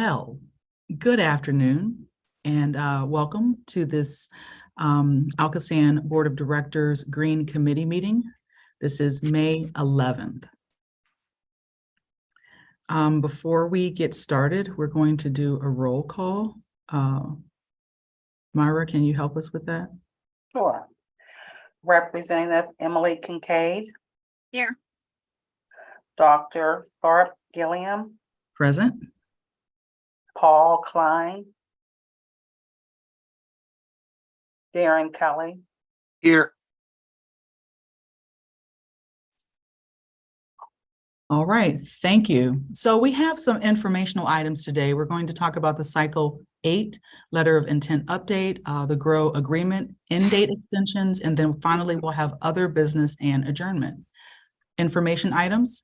Well, good afternoon and welcome to this ALCOSAN Board of Directors Green Committee meeting. This is May 11th. Before we get started, we're going to do a roll call. Myra, can you help us with that? Sure. Representative Emily Kincaid. Here. Dr. Tharp Gilliam. Present. Paul Klein. Darren Kelly. Here. All right, thank you. So we have some informational items today. We're going to talk about the Cycle 8 Letter of Intent Update, the GROW Agreement, end date extensions, and then finally we'll have other business and adjournment. Information items.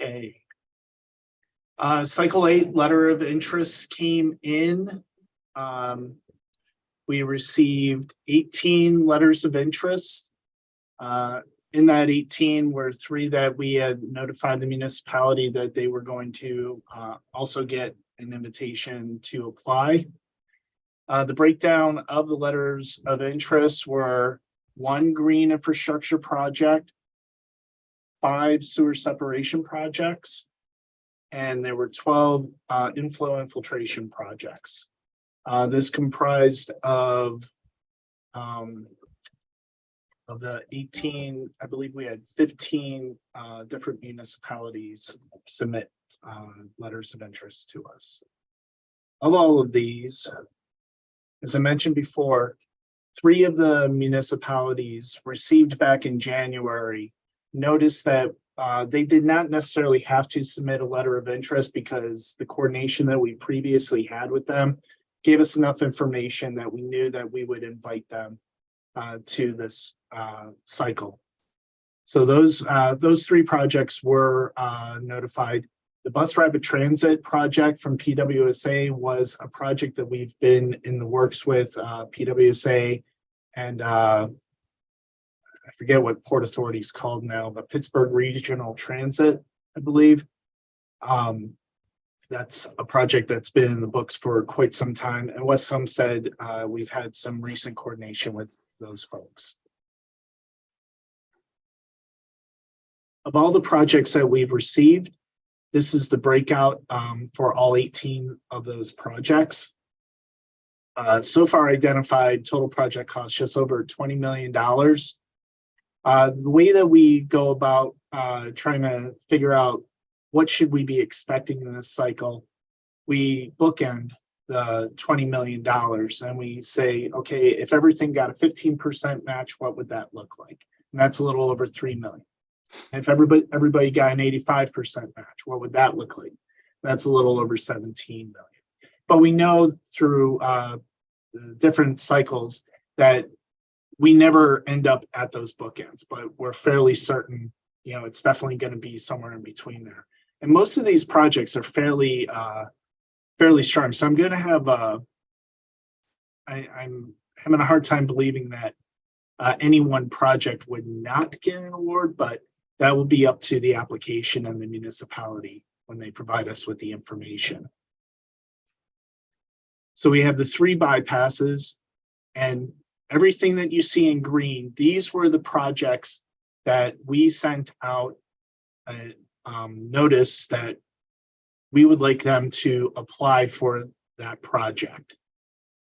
Okay. Cycle 8 letter of interest came in. We received 18 letters of interest. In that 18 were 3 that we had notified the municipality that they were going to also get an invitation to apply. The breakdown of the letters of interest were 1 green infrastructure project, 5 sewer separation projects, and there were 12 inflow infiltration projects. This comprised of the 18, I believe we had 15 different municipalities submit letters of interest to us. Of all of these, as I mentioned before, 3 of the municipalities received back in January noticed that they did not necessarily have to submit a letter of interest because the coordination that we previously had with them gave us enough information that we knew that we would invite them to this cycle. So those 3 projects were notified. The bus rapid transit project from PWSA was a project that we've been in the works with PWSA and I forget what Port Authority is called now, but Pittsburgh Regional Transit, I believe. That's a project that's been in the books for quite some time. And West Homestead, we've had some recent coordination with those folks. Of all the projects that we've received, this is the breakout for all 18 of those projects. So far identified total project cost just over $20 million. The way that we go about trying to figure out what should we be expecting in this cycle, we bookend the $20 million and we say, okay, if everything got a 15% match, what would that look like? And that's a little over $3 million. And if everybody got an 85% match, what would that look like? That's a little over 17 million. But we know through the different cycles that we never end up at those bookends, but we're fairly certain, you know, it's definitely going to be somewhere in between there. And most of these projects are fairly strong. So I'm going to have I'm having a hard time believing that any one project would not get an award, but that will be up to the application and the municipality when they provide us with the information. So we have the 3 bypasses and everything that you see in green. These were the projects that we sent out a notice that we would like them to apply for that project.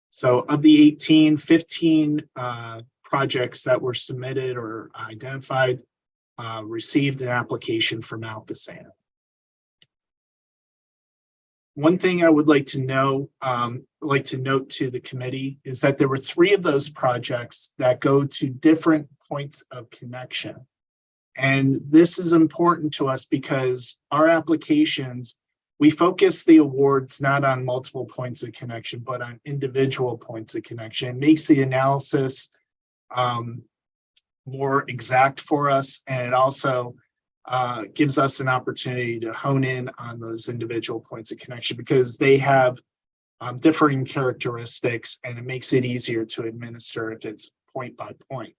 So of the 18, 15 projects that were submitted or identified received an application from ALCOSAN. One thing I would like to note to the committee is that there were 3 of those projects that go to different points of connection. And this is important to us because our applications, we focus the awards not on multiple points of connection, but on individual points of connection. It makes the analysis more exact for us, and it also gives us an opportunity to hone in on those individual points of connection because they have differing characteristics and it makes it easier to administer if it's point by point.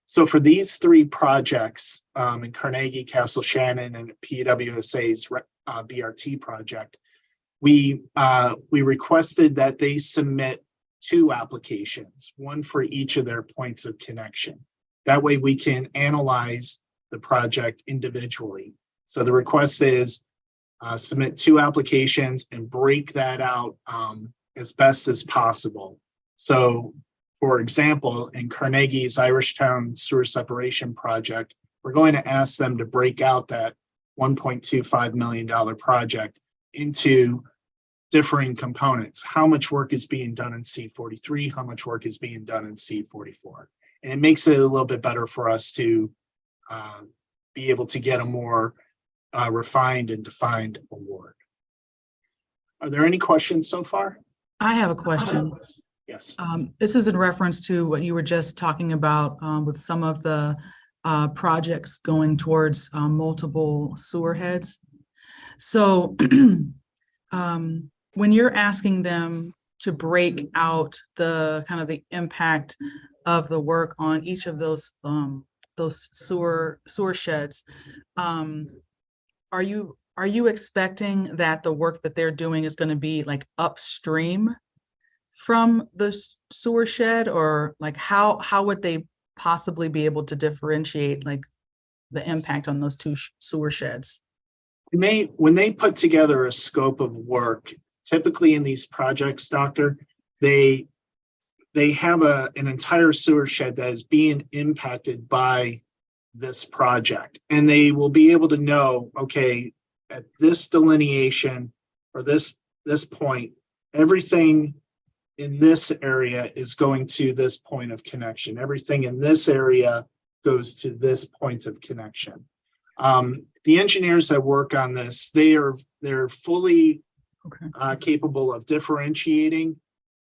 So for these three projects, in Carnegie, Castle Shannon, and PWSA's BRT project, we requested that they submit 2 applications, one for each of their points of connection. That way we can analyze the project individually. So the request is submit 2 applications and break that out as best as possible. So for example, in Carnegie's Irishtown Sewer Separation Project, we're going to ask them to break out that $1.25 million project into differing components. How much work is being done in C43? How much work is being done in C44? And it makes it a little bit better for us to be able to get a more refined and defined award. Are there any questions so far? I have a question. Yes. This is in reference to what you were just talking about with some of the projects going towards multiple sewer heads. So when you're asking them to break out the kind of the impact of the work on each of those sewer sheds, are you expecting that the work that they're doing is going to be like upstream from the sewer shed, or like how would they possibly be able to differentiate like the impact on those 2 sewer sheds? When they put together a scope of work, typically in these projects, Doctor, they have an entire sewer shed that is being impacted by this project, and they will be able to know, okay, at this delineation or this point, everything in this area is going to this point of connection. Everything in this area goes to this point of connection. The engineers that work on this, they're fully capable of differentiating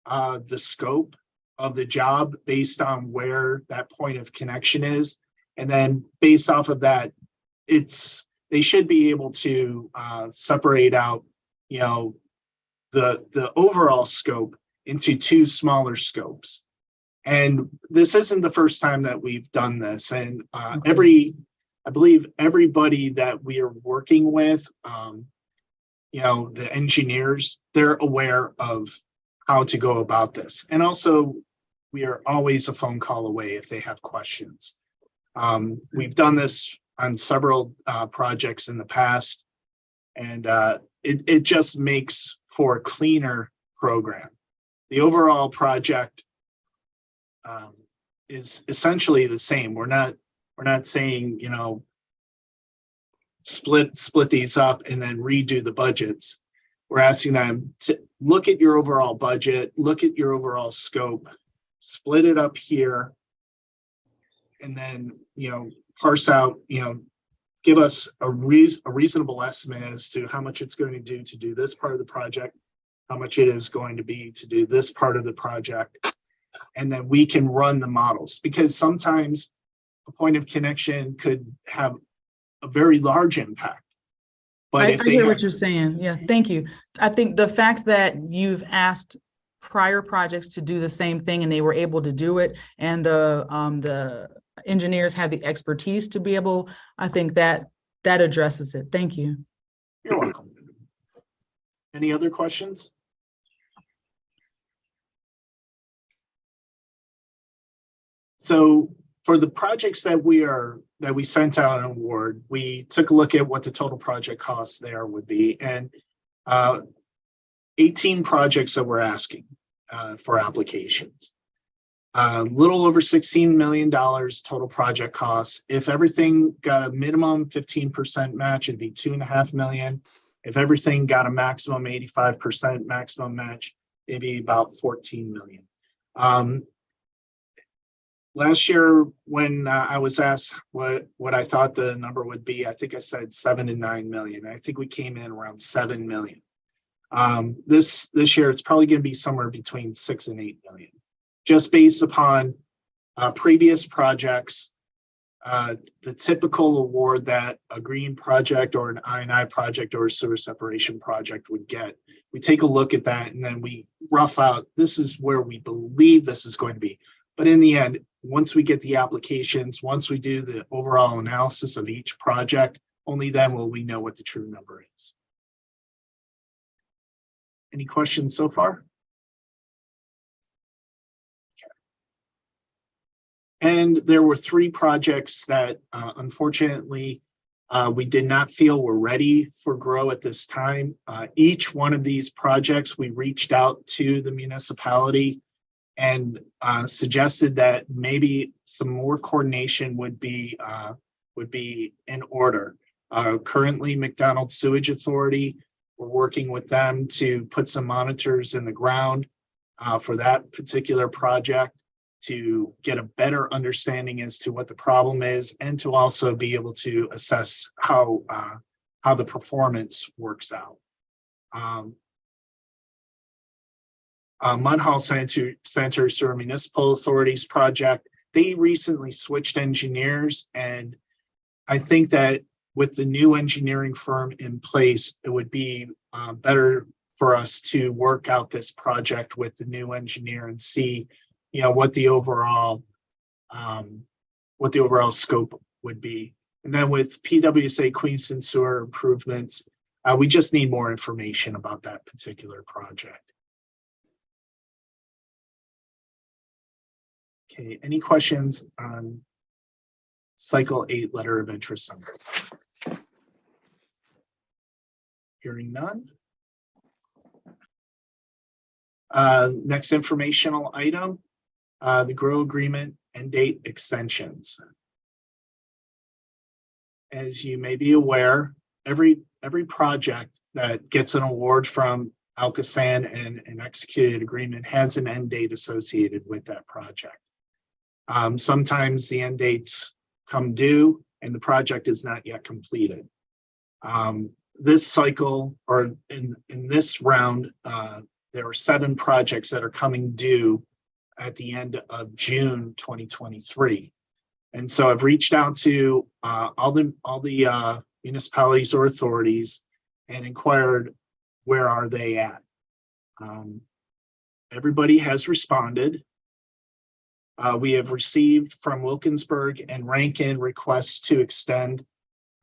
the scope of the job based on where that point of connection is. And then based off of that, they should be able to separate out, the overall scope into 2 smaller scopes. And this isn't the first time that we've done this. And I believe everybody that we are working with, the engineers, they're aware of how to go about this. And also, we are always a phone call away if they have questions. We've done this on several projects in the past, and it just makes for a cleaner program. The overall project is essentially the same. We're not saying, split these up and then redo the budgets. We're asking them to look at your overall budget, look at your overall scope, split it up here, and then, parse out, give us a reasonable estimate as to how much it's going to do this part of the project, how much it is going to be to do this part of the project. And then we can run the models, because sometimes a point of connection could have a very large impact. But I hear what you're saying. Yeah, thank you. I think the fact that you've asked prior projects to do the same thing and they were able to do it, and the engineers have the expertise to be able, I think that addresses it. Thank you. You're welcome. Any other questions? So for the projects that we sent out an award, we took a look at what the total project costs there would be, and 18 projects that we're asking for applications. A little over $16 million total project costs. If everything got a minimum 15% match, it'd be $2.5 million. If everything got a maximum 85% maximum match, it'd be about $14 million. Last year, when I was asked what I thought the number would be, I think I said 7 to 9 million. I think we came in around 7 million. This year, it's probably going to be somewhere between 6 and 8 million, just based upon previous projects, the typical award that a green project or an I&I project or a sewer separation project would get. We take a look at that and then we rough out, this is where we believe this is going to be. But in the end, once we get the applications, once we do the overall analysis of each project, only then will we know what the true number is. Any questions so far? And there were 3 projects that unfortunately we did not feel were ready for grow at this time. Each one of these projects, we reached out to the municipality and suggested that maybe some more coordination would be in order. Currently, McDonald's Sewage Authority, we're working with them to put some monitors in the ground for that particular project, to get a better understanding as to what the problem is, and to also be able to assess how the performance works out. Mud Hall Sanitary Sewer Municipal Authorities project, they recently switched engineers, and I think that with the new engineering firm in place, it would be better for us to work out this project with the new engineer and see, what the overall scope would be. And then with PWSA Queenston Sewer Improvements, we just need more information about that particular project. Okay, any questions on Cycle 8 letter of interest summary? Hearing none. Next informational item, the GROW agreement and date extensions. As you may be aware, every project that gets an award from ALCOSAN and an executed agreement has an end date associated with that project. Sometimes the end dates come due and the project is not yet completed. This cycle, or in this round, there are 7 projects that are coming due at the end of June 2023. And so I've reached out to all the municipalities or authorities and inquired, where are they at? Everybody has responded. We have received from Wilkinsburg and Rankin requests to extend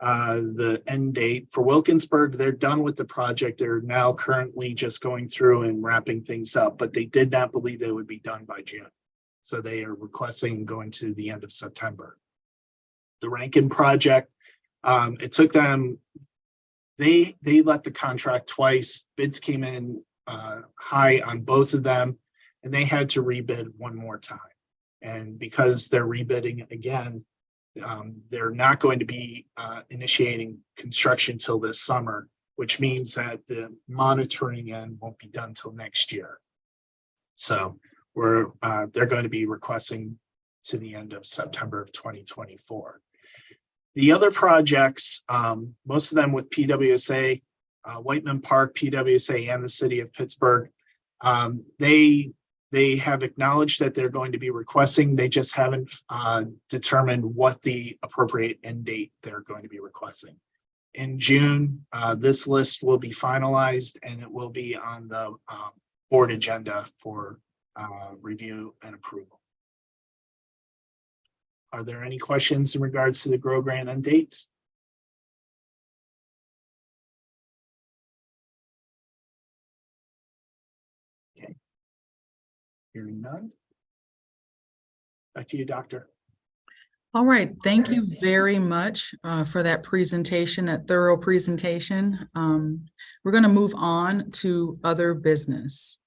the end date. For Wilkinsburg, they're done with the project. They're now currently just going through and wrapping things up, but they did not believe they would be done by June. So they are requesting going to the end of September. The Rankin project, it took them, they let the contract twice. Bids came in high on both of them, and they had to rebid one more time. And because they're rebidding again, they're not going to be initiating construction till this summer, which means that the monitoring end won't be done till next year. So they're going to be requesting to the end of September of 2024. The other projects, most of them with PWSA, Whiteman Park, PWSA, and the city of Pittsburgh, they have acknowledged that they're going to be requesting. They just haven't determined what the appropriate end date they're going to be requesting. In June, this list will be finalized and it will be on the board agenda for review and approval. Are there any questions in regards to the GROW grant end dates? Okay. Hearing none. Back to you, Doctor. All right, thank you very much for that presentation, that thorough presentation. We're going to move on to other business.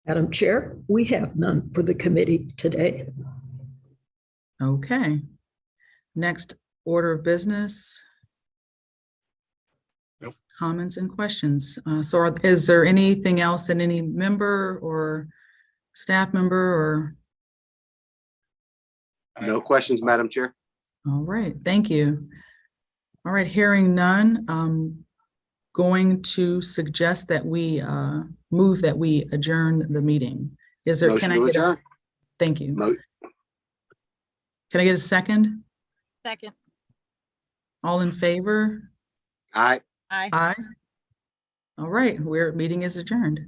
Madam Chair, we have none for the committee today. Okay. Next order of business. Nope. Comments and questions. Is there anything else that any member or staff member or? No questions, Madam Chair. All right, thank you. All right, hearing none, I'm going to suggest that we move that we adjourn the meeting. Is there? Motion Can I to get adjourn. Thank you. Can I get a second? Second. All in favor? Aye. Aye. Aye. All right, meeting is adjourned.